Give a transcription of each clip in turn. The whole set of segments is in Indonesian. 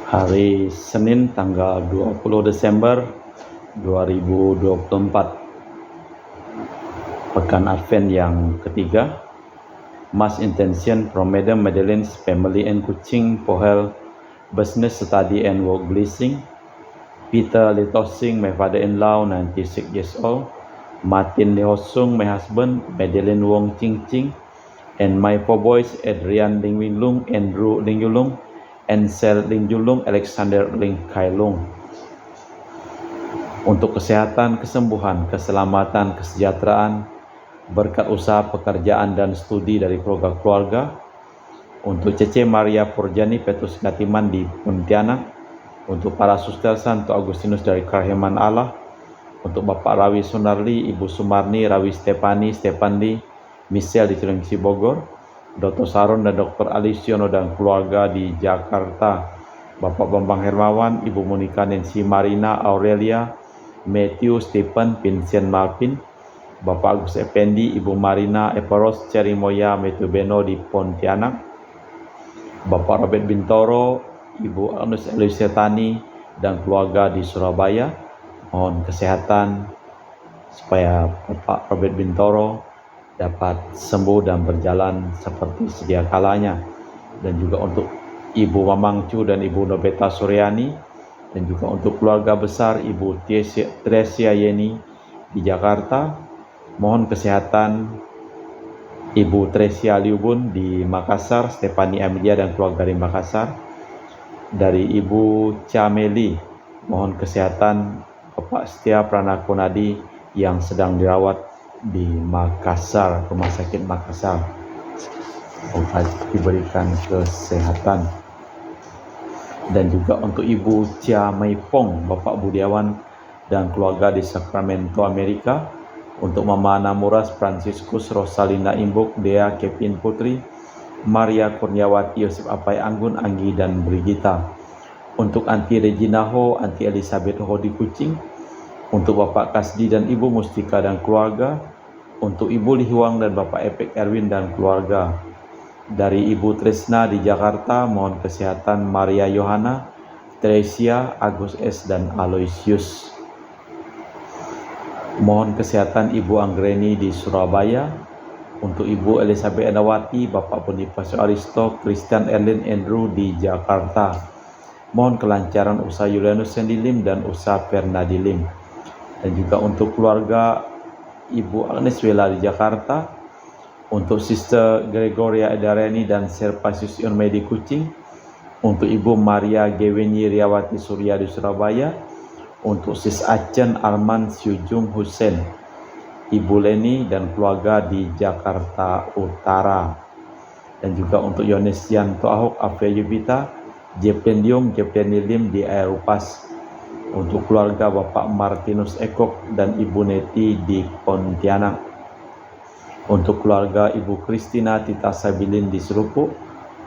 Hari Senin tanggal 20 Desember 2024, Pekan Advent yang ketiga. Mass intention from Madam Madeleine's family and Kuching Pohel business study and work blessing. Peter Litosing, my father-in-law, 96 years old. Martin Lihosung, my husband. Madeleine Wong Ching Ching. And my four boys, Adrian Ling Wing Lung, Andrew Ling Yulung, Ansel Ling Julung, Alexander Ling Kai Lung. Untuk kesehatan, kesembuhan, keselamatan, kesejahteraan, berkat usaha pekerjaan dan studi dari keluarga-keluarga. Untuk Cece Maria Purjani Petrus Ngatiman di Pontianak. Untuk para suster Santo Agustinus dari Kerahiman Allah. Untuk Bapak Rawi Sunarli, Ibu Sumarni, Rawi Stepandi, Michelle di Cilengsi Bogor. Dr. Saron dan Dr. Alisiono dan keluarga di Jakarta. Bapak Bambang Hermawan, Ibu Monika Nancy Marina Aurelia, Matthew Stephen Vincent Malvin, Bapak Agus Effendi, Ibu Marina Eparos Cerimoya Metubeno di Pontianak, Bapak Robert Bintoro, Ibu Agnes Elusetani dan keluarga di Surabaya. Mohon kesehatan supaya Bapak Robert Bintoro dapat sembuh dan berjalan seperti sedia kalanya. Dan juga untuk Ibu Mamang Chu dan Ibu Nobeta Suryani, dan juga untuk keluarga besar Ibu Tresia Yeni di Jakarta. Mohon kesehatan Ibu Tresia Liubun di Makassar, Stefani Amelia dan keluarga di Makassar. Dari Ibu Cameli, mohon kesehatan Bapak Setia Pranakunadi yang sedang dirawat di Makassar, Rumah Sakit Makassar. Semoga diberikan kesehatan. Dan juga untuk Ibu Chia Mei Pong, Bapak Budiawan dan keluarga di Sacramento, Amerika. Untuk Mama Namuras Franciscus Rosalina Imbuk, Dea Kevin Putri, Maria Kurniawati, Yosef Apai Anggun, Anggi dan Brigita. Untuk Anti Regina Ho, Anti Elizabeth Ho di Kuching. Untuk Bapak Kasdi dan Ibu Mustika dan keluarga. Untuk Ibu Lihuang dan Bapak Epek Erwin dan keluarga. Dari Ibu Tresna di Jakarta, mohon kesehatan Maria Yohana, Teresia, Agus S dan Aloysius. Mohon kesehatan Ibu Anggreni di Surabaya. Untuk Ibu Elizabeth Adawati, Bapak Bonifacio Aristo, Christian Erlin Andrew di Jakarta. Mohon kelancaran usaha Julianus Sendilim dan usaha Fernadilim. Dan juga untuk keluarga Ibu Agnes Wela di Jakarta. Untuk Sister Gregoria Edareni dan Serpasius Yonme di Kuching. Untuk Ibu Maria Geweni Riawati Surya di Surabaya. Untuk Sis Acen Arman Syujung Hussein, Ibu Leni dan keluarga di Jakarta Utara. Dan juga untuk Yonesian Ahok Afia Yubita, Jependium Jepenilim di Aeropas. Untuk keluarga Bapak Martinus Ekok dan Ibu Neti di Pontianak. Untuk keluarga Ibu Kristina Tita Sabilin di Serupuk.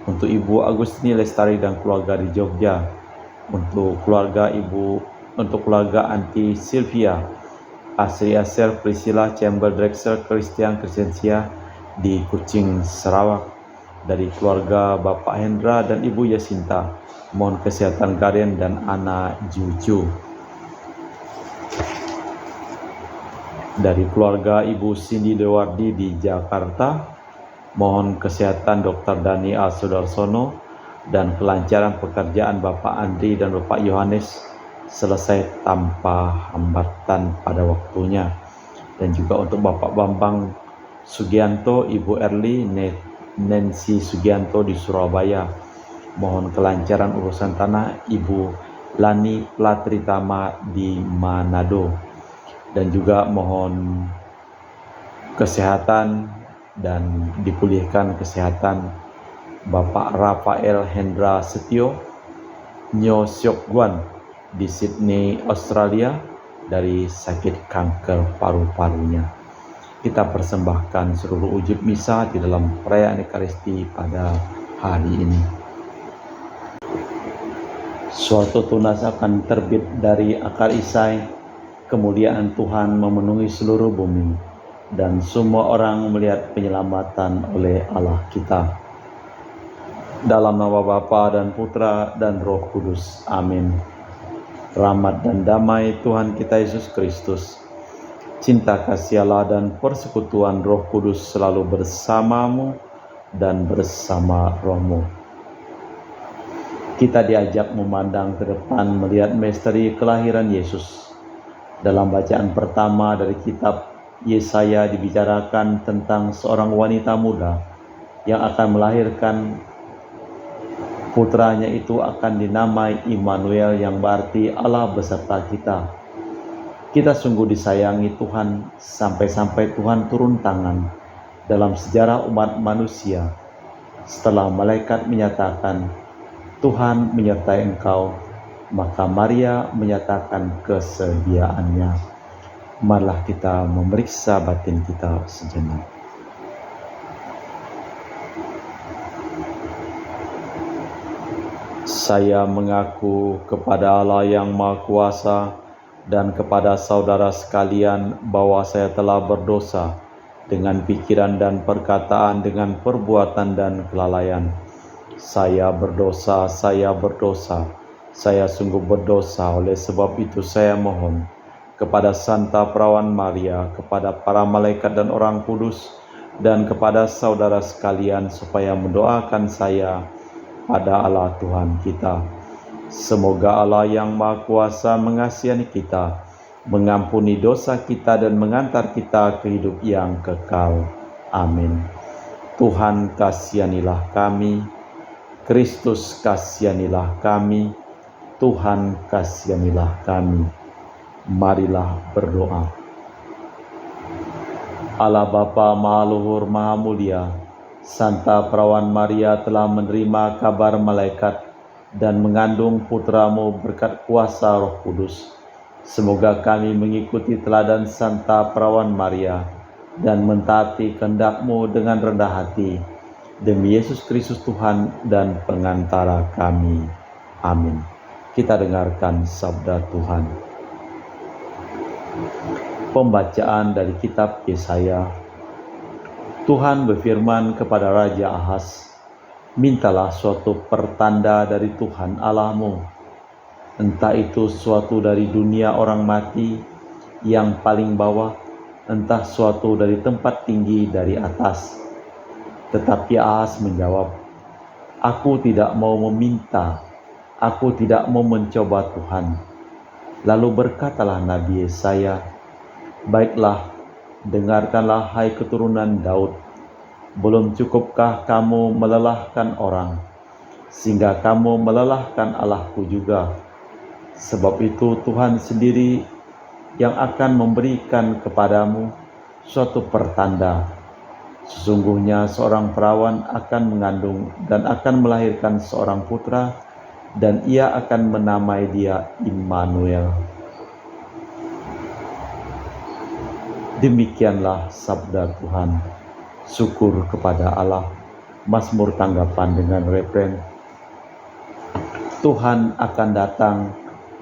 Untuk Ibu Agustini Lestari dan keluarga di Jogja. Untuk keluarga Anti Sylvia, Asri Aser, Priscilla, Chamber Drexel, Christian Crescencia di Kuching, Sarawak. Dari keluarga Bapak Hendra dan Ibu Yasinta, mohon kesehatan Karen dan Ana Juju. Dari keluarga Ibu Cindy Dewardi di Jakarta, mohon kesehatan Dr. Daniel Sudarsono dan kelancaran pekerjaan Bapak Andri dan Bapak Yohanes selesai tanpa hambatan pada waktunya. Dan juga untuk Bapak Bambang Sugianto, Ibu Erli, Nancy Sugianto di Surabaya. Mohon kelancaran urusan tanah Ibu Lani Platritama di Manado. Dan juga mohon kesehatan dan dipulihkan kesehatan Bapak Rafael Hendra Setio Nyo Siok Guan di Sydney, Australia dari sakit kanker paru-parunya. Kita persembahkan seluruh ujub misa di dalam perayaan Ekaristi pada hari ini. Suatu tunas akan terbit dari akar isai, kemuliaan Tuhan memenuhi seluruh bumi, dan semua orang melihat penyelamatan oleh Allah kita. Dalam nama Bapa dan Putra dan Roh Kudus. Amin. Rahmat dan damai Tuhan kita Yesus Kristus, cinta kasih Allah dan persekutuan Roh Kudus selalu bersamamu dan bersama rohmu. Kita diajak memandang ke depan melihat misteri kelahiran Yesus. Dalam bacaan pertama dari kitab Yesaya dibicarakan tentang seorang wanita muda yang akan melahirkan putranya, itu akan dinamai Immanuel, yang berarti Allah beserta kita. Kita sungguh disayangi Tuhan sampai-sampai Tuhan turun tangan dalam sejarah umat manusia. Setelah malaikat menyatakan, Tuhan menyertai engkau, maka Maria menyatakan kesediaannya. Marilah kita memeriksa batin kita sejenak. Saya mengaku kepada Allah yang Maha Kuasa dan kepada saudara sekalian bahwa saya telah berdosa dengan pikiran dan perkataan, dengan perbuatan dan kelalaian. Saya berdosa, saya sungguh berdosa. Oleh sebab itu saya mohon kepada Santa Perawan Maria, kepada para malaikat dan orang kudus, dan kepada saudara sekalian supaya mendoakan saya pada Allah Tuhan kita. Semoga Allah yang Maha Kuasa mengasihani kita, mengampuni dosa kita dan mengantar kita ke hidup yang kekal. Amin. Tuhan kasihanilah kami, Kristus kasihanilah kami, Tuhan kasihanilah kami. Marilah berdoa. Allah Bapa Maha Luhur Maha Mulia, Santa Perawan Maria telah menerima kabar malaikat dan mengandung putramu berkat kuasa Roh Kudus. Semoga kami mengikuti teladan Santa Perawan Maria dan mentaati kehendak-Mu dengan rendah hati. Demi Yesus Kristus Tuhan dan pengantara kami. Amin. Kita dengarkan sabda Tuhan. Pembacaan dari kitab Yesaya. Tuhan berfirman kepada Raja Ahaz, mintalah suatu pertanda dari Tuhan Allahmu, entah itu suatu dari dunia orang mati yang paling bawah, entah suatu dari tempat tinggi dari atas. Tetapi Ahaz menjawab, aku tidak mau meminta, aku tidak mau mencoba Tuhan. Lalu berkatalah Nabi Yesaya, baiklah, dengarkanlah hai keturunan Daud, belum cukupkah kamu melelahkan orang, sehingga kamu melelahkan Allahku juga? Sebab itu Tuhan sendiri yang akan memberikan kepadamu suatu pertanda. Sesungguhnya seorang perawan akan mengandung dan akan melahirkan seorang putra, dan ia akan menamai dia Immanuel. Demikianlah sabda Tuhan. Syukur kepada Allah. Mazmur tanggapan dengan refren, Tuhan akan datang,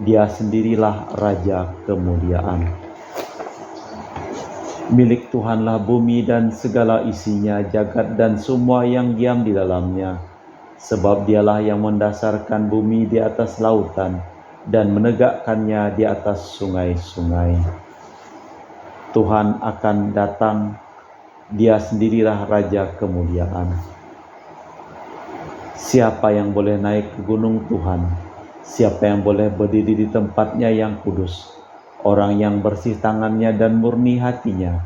Dia sendirilah Raja kemuliaan. Milik Tuhanlah bumi dan segala isinya, jagat dan semua yang diam di dalamnya. Sebab Dialah yang mendasarkan bumi di atas lautan dan menegakkannya di atas sungai-sungai. Tuhan akan datang, Dia sendirilah Raja kemuliaan. Siapa yang boleh naik ke gunung Tuhan? Siapa yang boleh berdiri di tempatnya yang kudus? Orang yang bersih tangannya dan murni hatinya,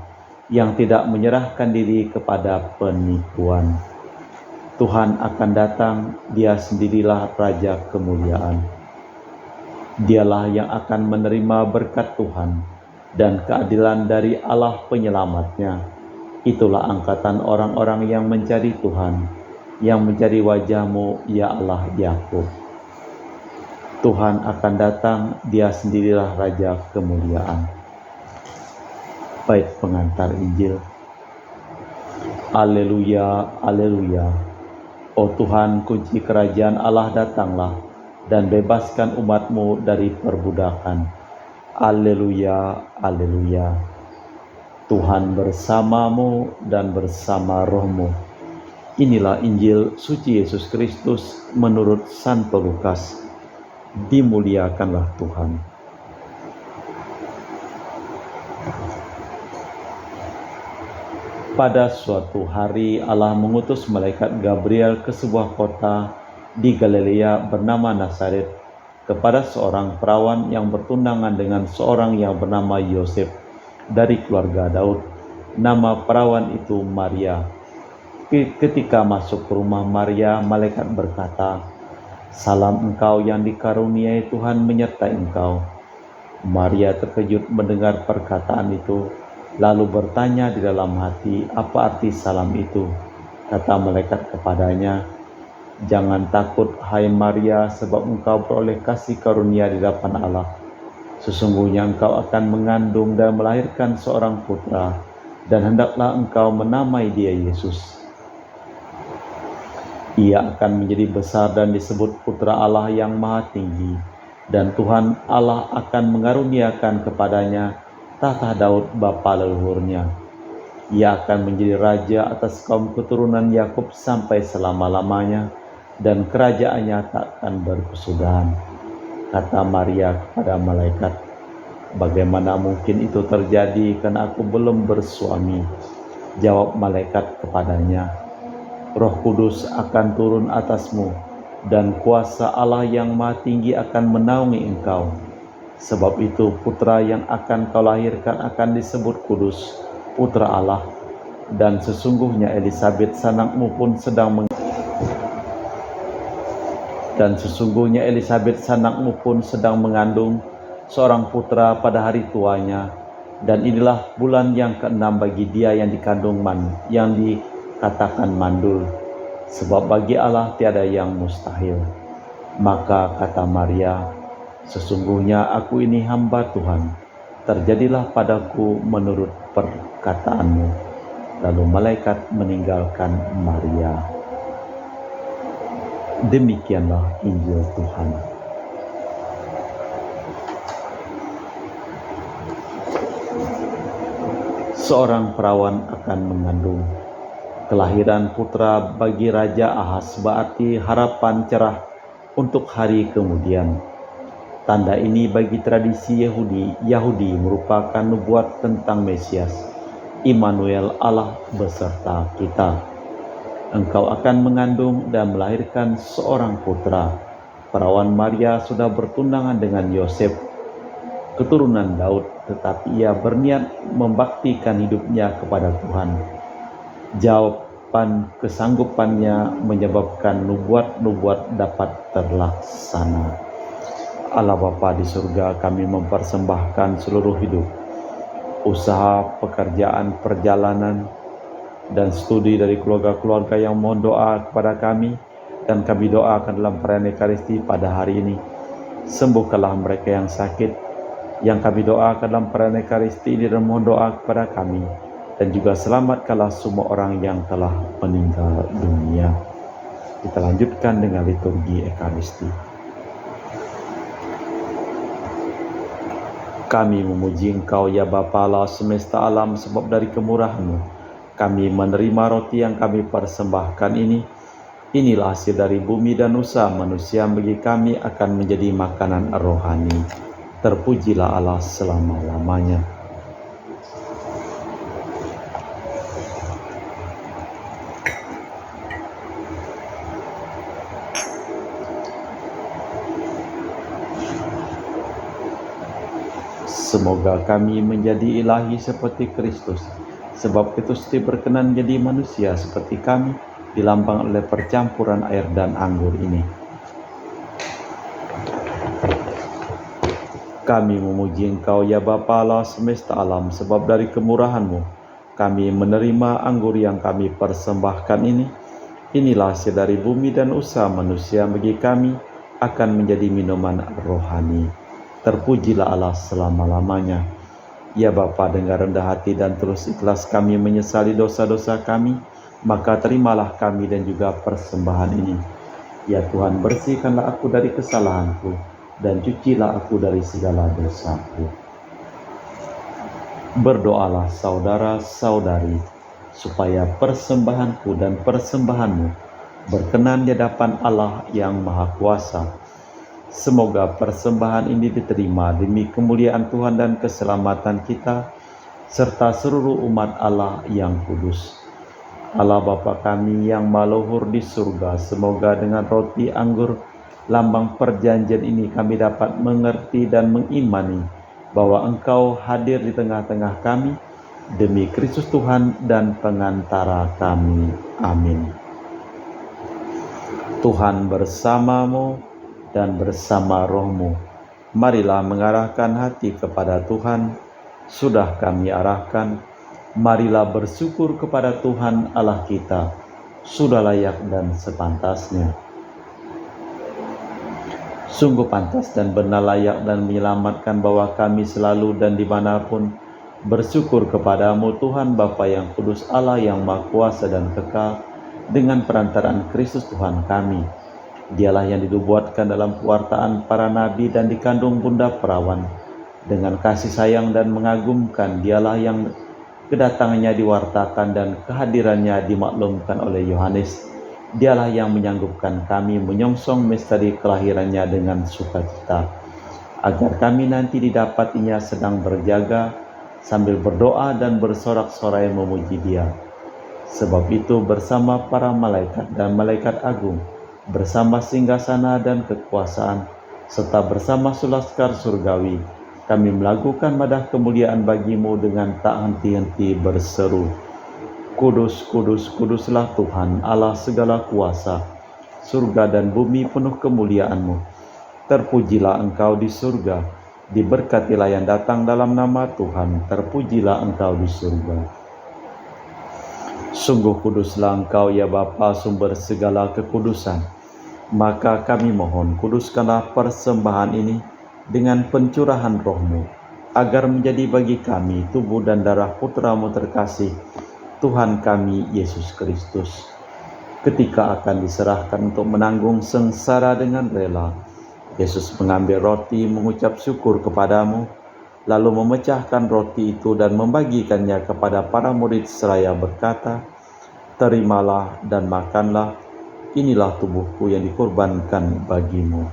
yang tidak menyerahkan diri kepada penipuan. Tuhan akan datang, Dia sendirilah Raja kemuliaan. Dialah yang akan menerima berkat Tuhan dan keadilan dari Allah penyelamatnya. Itulah angkatan orang-orang yang mencari Tuhan, yang mencari wajah-Mu, ya Allah Yakub. Tuhan akan datang, Dia sendirilah Raja kemuliaan. Bait pengantar Injil. Haleluya, haleluya. Oh Tuhan, kunci kerajaan Allah datanglah dan bebaskan umat-Mu dari perbudakan. Haleluya, haleluya. Tuhan bersamamu dan bersama rohmu. Inilah Injil suci Yesus Kristus menurut Santo Lukas. Dimuliakanlah Tuhan. Pada suatu hari Allah mengutus malaikat Gabriel ke sebuah kota di Galilea bernama Nazaret kepada seorang perawan yang bertunangan dengan seorang yang bernama Yosef dari keluarga Daud. Nama perawan itu Maria. Ketika masuk ke rumah Maria, malaikat berkata, "Salam engkau yang dikaruniai Tuhan menyertai engkau." Maria terkejut mendengar perkataan itu, lalu bertanya di dalam hati, "Apa arti salam itu?" Kata malaikat kepadanya, "Jangan takut, hai Maria, sebab engkau beroleh kasih karunia di hadapan Allah. Sesungguhnya engkau akan mengandung dan melahirkan seorang putra, dan hendaklah engkau menamai dia Yesus. Ia akan menjadi besar dan disebut Putra Allah yang Maha Tinggi, dan Tuhan Allah akan mengaruniakan kepadanya tahta Daud bapa leluhurnya. Ia akan menjadi raja atas kaum keturunan Yakub sampai selama-lamanya, dan kerajaannya tak akan berkesudahan." Kata Maria kepada malaikat, "Bagaimana mungkin itu terjadi karena aku belum bersuami?" Jawab malaikat kepadanya, "Roh Kudus akan turun atasmu, dan kuasa Allah yang Maha Tinggi akan menaungi engkau. Sebab itu putra yang akan kau lahirkan akan disebut kudus, Putra Allah. Dan sesungguhnya Elisabet sanakmu pun sedang mengandung seorang putra pada hari tuanya, dan inilah bulan yang ke-6 bagi dia yang dikatakan mandul, sebab bagi Allah tiada yang mustahil." Maka kata Maria, "Sesungguhnya aku ini hamba Tuhan, terjadilah padaku menurut perkataanmu." Lalu malaikat meninggalkan Maria. Demikianlah Injil Tuhan. Seorang perawan akan mengandung. Kelahiran putra bagi Raja Ahaz berarti harapan cerah untuk hari kemudian. Tanda ini bagi tradisi Yahudi merupakan nubuat tentang Mesias, Immanuel, Allah beserta kita. Engkau akan mengandung dan melahirkan seorang putra. Perawan Maria sudah bertunangan dengan Yosef, keturunan Daud, tetapi ia berniat membaktikan hidupnya kepada Tuhan. Jawaban kesanggupannya menyebabkan nubuat-nubuat dapat terlaksana. Allah Bapa di surga, kami mempersembahkan seluruh hidup, usaha, pekerjaan, perjalanan, dan studi dari keluarga-keluarga yang mohon doa kepada kami, dan kami doakan dalam perayaan Ekaristi pada hari ini. Sembuhkanlah mereka yang sakit, yang kami doakan dalam perayaan Ekaristi ini, dan mohon doa kepada kami, dan juga selamatkanlah semua orang yang telah meninggal dunia. Kita lanjutkan dengan liturgi Ekaristi. Kami memuji Engkau ya Bapa Allah semesta alam, sebab dari kemurahan-Mu kami menerima roti yang kami persembahkan ini. Inilah hasil dari bumi dan usaha manusia, bagi kami akan menjadi makanan rohani. Terpujilah Allah selama-lamanya. Semoga kami menjadi ilahi seperti Kristus, sebab itu setiap berkenan menjadi manusia seperti kami, dilambang oleh percampuran air dan anggur ini. Kami memuji Engkau ya Bapa Allah semesta alam, sebab dari kemurahan-Mu kami menerima anggur yang kami persembahkan ini. Inilah hasil dari bumi dan usaha manusia, bagi kami akan menjadi minuman rohani. Terpujilah Allah selama-lamanya. Ya Bapa, dengan rendah hati dan terus ikhlas kami menyesali dosa-dosa kami, maka terimalah kami dan juga persembahan ini. Ya Tuhan, bersihkanlah aku dari kesalahanku, dan cucilah aku dari segala dosaku. Berdoalah saudara-saudari, supaya persembahanku dan persembahanmu berkenan di hadapan Allah yang Maha Kuasa. Semoga persembahan ini diterima demi kemuliaan Tuhan dan keselamatan kita, serta seluruh umat Allah yang kudus. Allah Bapa kami yang maluhur di surga, semoga dengan roti anggur lambang perjanjian ini kami dapat mengerti dan mengimani bahwa Engkau hadir di tengah-tengah kami demi Kristus Tuhan dan pengantara kami. Amin. Tuhan bersamamu dan bersama rohmu. Marilah mengarahkan hati kepada Tuhan. Sudah kami arahkan, marilah bersyukur kepada Tuhan Allah kita. Sudah layak dan sepantasnya. Sungguh pantas dan benar, layak dan menyelamatkan bahwa kami selalu dan dimanapun bersyukur kepadamu Tuhan Bapa yang kudus, Allah yang Maha Kuasa dan kekal, dengan perantaraan Kristus Tuhan kami. Dialah yang dinubuatkan dalam pewartaan para nabi dan dikandung bunda perawan. Dengan kasih sayang dan mengagumkan, dialah yang kedatangannya diwartakan dan kehadirannya dimaklumkan oleh Yohanes. Dialah yang menyanggupkan kami menyongsong misteri kelahirannya dengan sukacita, agar kami nanti didapatinya sedang berjaga sambil berdoa dan bersorak-sorai memuji Dia. Sebab itu bersama para malaikat dan malaikat agung, bersama singgasana dan kekuasaan, serta bersama sulaskar surgawi, kami melakukan madah kemuliaan bagimu dengan tak henti-henti berseru, Kudus, kudus, kuduslah Tuhan Allah segala kuasa, surga dan bumi penuh kemuliaan-Mu. Terpujilah Engkau di surga, diberkatilah yang datang dalam nama Tuhan, terpujilah Engkau di surga. Sungguh kuduslah Engkau ya Bapa, sumber segala kekudusan. Maka kami mohon, kuduskanlah persembahan ini dengan pencurahan roh-Mu, agar menjadi bagi kami tubuh dan darah Putra-Mu terkasih, Tuhan kami Yesus Kristus. Ketika akan diserahkan untuk menanggung sengsara dengan rela, Yesus mengambil roti, mengucap syukur kepadamu, lalu memecahkan roti itu dan membagikannya kepada para murid seraya berkata, Terimalah dan makanlah, inilah tubuhku yang dikorbankan bagimu.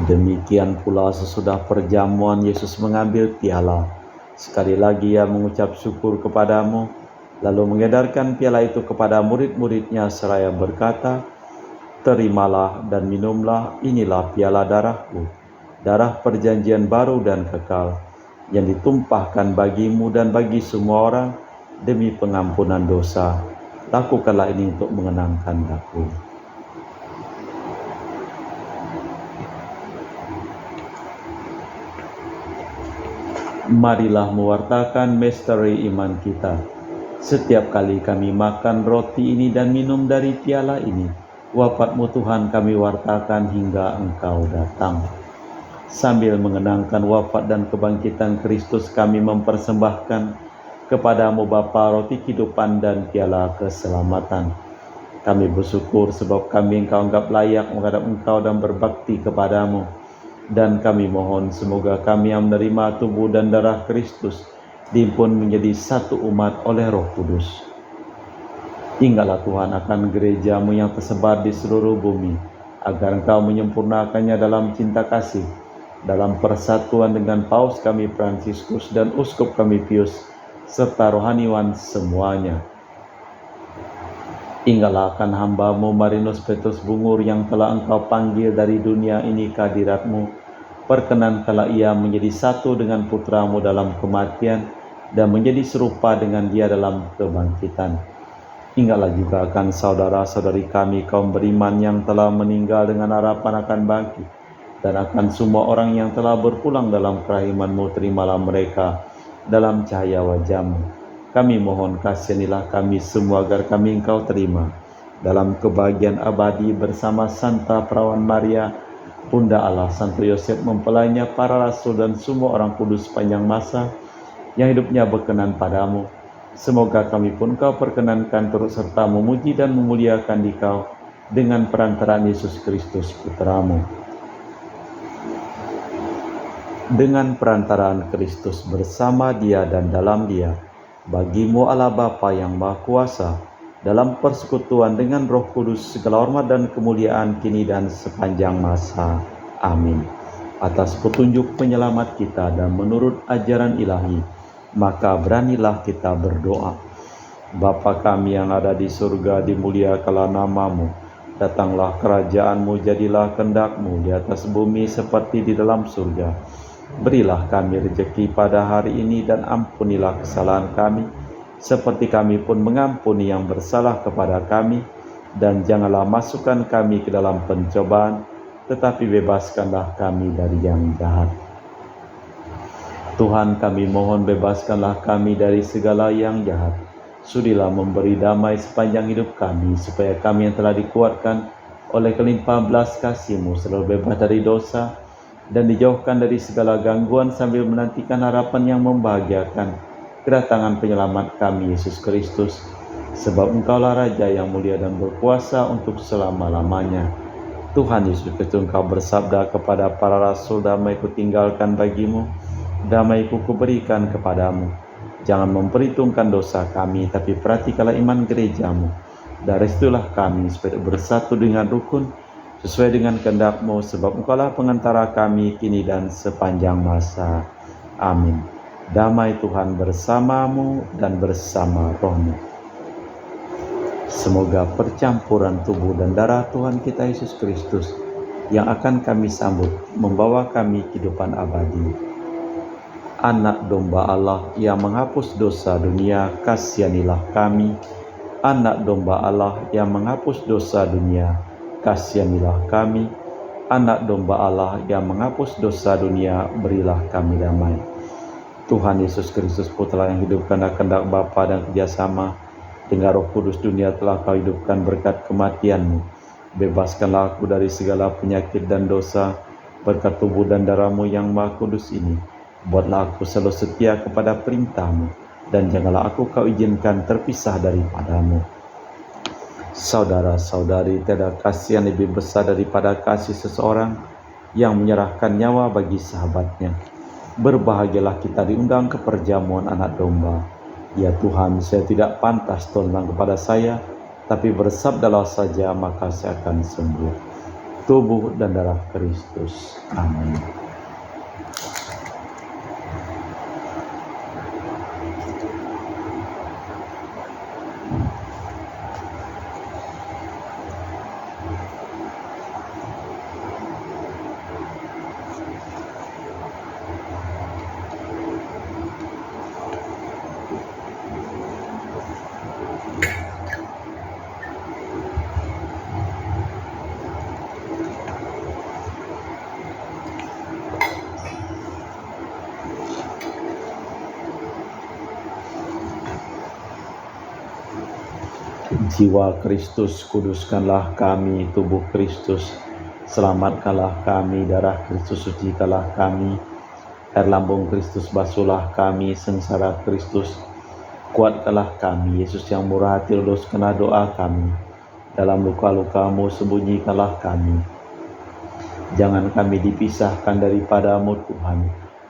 Demikian pula sesudah perjamuan Yesus mengambil piala. Sekali lagi Ia mengucap syukur kepadamu, lalu mengedarkan piala itu kepada murid-muridnya seraya berkata, Terimalah dan minumlah, inilah piala darahku, darah perjanjian baru dan kekal, yang ditumpahkan bagimu dan bagi semua orang demi pengampunan dosa. Lakukanlah ini untuk mengenangkan aku. Marilah mewartakan misteri iman kita. Setiap kali kami makan roti ini dan minum dari piala ini, wafat-Mu Tuhan kami wartakan hingga Engkau datang. Sambil mengenangkan wafat dan kebangkitan Kristus, kami mempersembahkan kepadamu Bapa roti kehidupan dan piala keselamatan. Kami bersyukur sebab kami Engkau anggap layak menghadap Engkau dan berbakti kepadamu. Dan kami mohon semoga kami yang menerima tubuh dan darah Kristus dihimpun menjadi satu umat oleh Roh Kudus. Ingatlah Tuhan akan gereja-Mu yang tersebar di seluruh bumi, agar Engkau menyempurnakannya dalam cinta kasih, dalam persatuan dengan Paus kami Fransiskus dan Uskup kami Pius, serta rohaniwan semuanya. Ingatlah akan hamba-Mu Marinus Petrus Bungur yang telah Engkau panggil dari dunia ini ke hadirat-Mu. Perkenankanlah ia menjadi satu dengan Putra-Mu dalam kematian dan menjadi serupa dengan Dia dalam kebangkitan. Ingatlah juga akan saudara-saudari kami kaum beriman yang telah meninggal dengan harapan akan bangkit, dan akan semua orang yang telah berpulang dalam kerahiman-Mu. Terimalah mereka dalam cahaya wajah-Mu. Kami mohon kasihanilah kami semua agar kami Engkau terima dalam kebahagiaan abadi bersama Santa Perawan Maria, Bunda Allah, Santo Yosef mempelainya, para rasul dan semua orang kudus sepanjang masa yang hidupnya berkenan padamu. Semoga kami pun Kau perkenankan turut serta memuji dan memuliakan Dikau dengan perantaraan Yesus Kristus Putra-Mu. dengan perantaraan Kristus bersama Dia dan dalam Dia, bagimu Allah Bapa yang Maha Kuasa, dalam persekutuan dengan Roh Kudus, segala hormat dan kemuliaan kini dan sepanjang masa. Amin. Atas petunjuk penyelamat kita dan menurut ajaran ilahi, maka beranilah kita berdoa. Bapa kami yang ada di surga, dimuliakanlah nama-Mu. Datanglah kerajaan-Mu, jadilah kehendak-Mu di atas bumi seperti di dalam surga. Berilah kami rezeki pada hari ini dan ampunilah kesalahan kami, seperti kami pun mengampuni yang bersalah kepada kami. Dan janganlah masukkan kami ke dalam pencobaan, tetapi bebaskanlah kami dari yang jahat. Tuhan, kami mohon bebaskanlah kami dari segala yang jahat. Sudilah memberi damai sepanjang hidup kami, supaya kami yang telah dikuatkan oleh kelimpahan belas kasih-Mu selalu bebas dari dosa dan dijauhkan dari segala gangguan, sambil menantikan harapan yang membahagiakan, kedatangan penyelamat kami, Yesus Kristus. Sebab Engkaulah Raja yang mulia dan berkuasa untuk selama-lamanya. Tuhan Yesus Kristus, Engkau bersabda kepada para rasul, damai-Ku tinggalkan bagimu, damai-Ku kuberikan kepadamu. Jangan memperhitungkan dosa kami, tapi perhatikanlah iman gereja-Mu. Dan restulah kami supaya bersatu dengan rukun, sesuai dengan kehendak-Mu, sebab Engkaulah pengantara kami kini dan sepanjang masa. Amin. Damai Tuhan bersamamu dan bersama roh-Mu. Semoga percampuran tubuh dan darah Tuhan kita Yesus Kristus yang akan kami sambut membawa kami kehidupan abadi. Anak domba Allah yang menghapus dosa dunia, kasihanilah kami. Anak domba Allah yang menghapus dosa dunia, kasihanilah kami. Anak domba Allah yang menghapus dosa dunia, berilah kami damai. Tuhan Yesus Kristus, Putra yang hidupkan kehendak Bapa dan kerjasama dengan Roh Kudus, dunia telah Kau hidupkan berkat kematian-Mu. Bebaskanlah aku dari segala penyakit dan dosa berkat tubuh dan darah-Mu yang Maha Kudus ini. Buatlah aku selalu setia kepada perintah-Mu, dan janganlah aku Kau izinkan terpisah daripada-Mu. Saudara-saudari, tiada kasih yang lebih besar daripada kasih seseorang yang menyerahkan nyawa bagi sahabatnya. Berbahagialah kita diundang ke perjamuan anak domba. Ya Tuhan, saya tidak pantas tolong kepada saya, tapi bersabdalah saja, maka saya akan sembuh. Tubuh dan darah Kristus. Amin. Jiwa Kristus, kuduskanlah kami. Tubuh Kristus, selamatkanlah kami. Darah Kristus, sucikanlah kami. Air lambung Kristus, basuhlah kami. Sengsara Kristus, kuatkanlah kami. Yesus yang murah hati, luluskanlah doa kami. Dalam luka-luka-Mu, sembunyikanlah kami. Jangan kami dipisahkan daripada-Mu, Tuhan.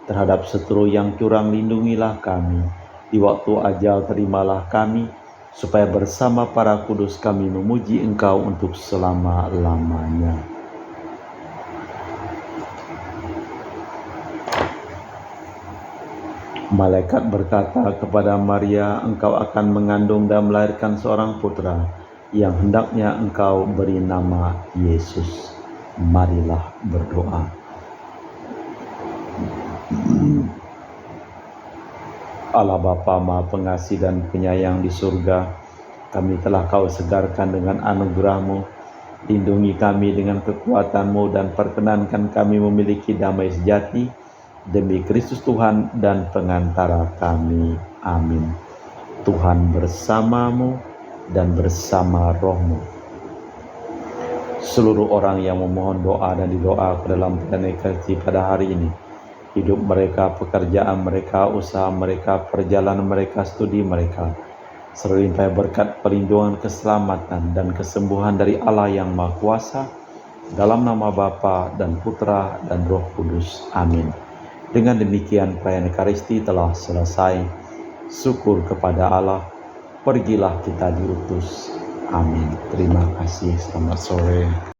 Terhadap seteru yang curang, lindungilah kami. Di waktu ajal, terimalah kami, supaya bersama para kudus kami memuji Engkau untuk selama-lamanya. Malaikat berkata kepada Maria, engkau akan mengandung dan melahirkan seorang putra, yang hendaknya engkau beri nama Yesus. Marilah berdoa. Allah Bapa Maha Pengasih dan Penyayang di surga, kami telah Kau segarkan dengan anugerah-Mu. Lindungi kami dengan kekuatan-Mu dan perkenankan kami memiliki damai sejati demi Kristus Tuhan dan pengantara kami. Amin. Tuhan bersamamu dan bersama roh-Mu. Seluruh orang yang memohon doa dan didoa ke dalam perdana kasih pada hari ini, hidup mereka, pekerjaan mereka, usaha mereka, perjalanan mereka, studi mereka, selalu limpahi berkat perlindungan, keselamatan, dan kesembuhan dari Allah yang Maha Kuasa, dalam nama Bapa dan Putra dan Roh Kudus. Amin. Dengan demikian perayaan Ekaristi telah selesai. Syukur kepada Allah. Pergilah kita diutus. Amin. Terima kasih. Selamat sore.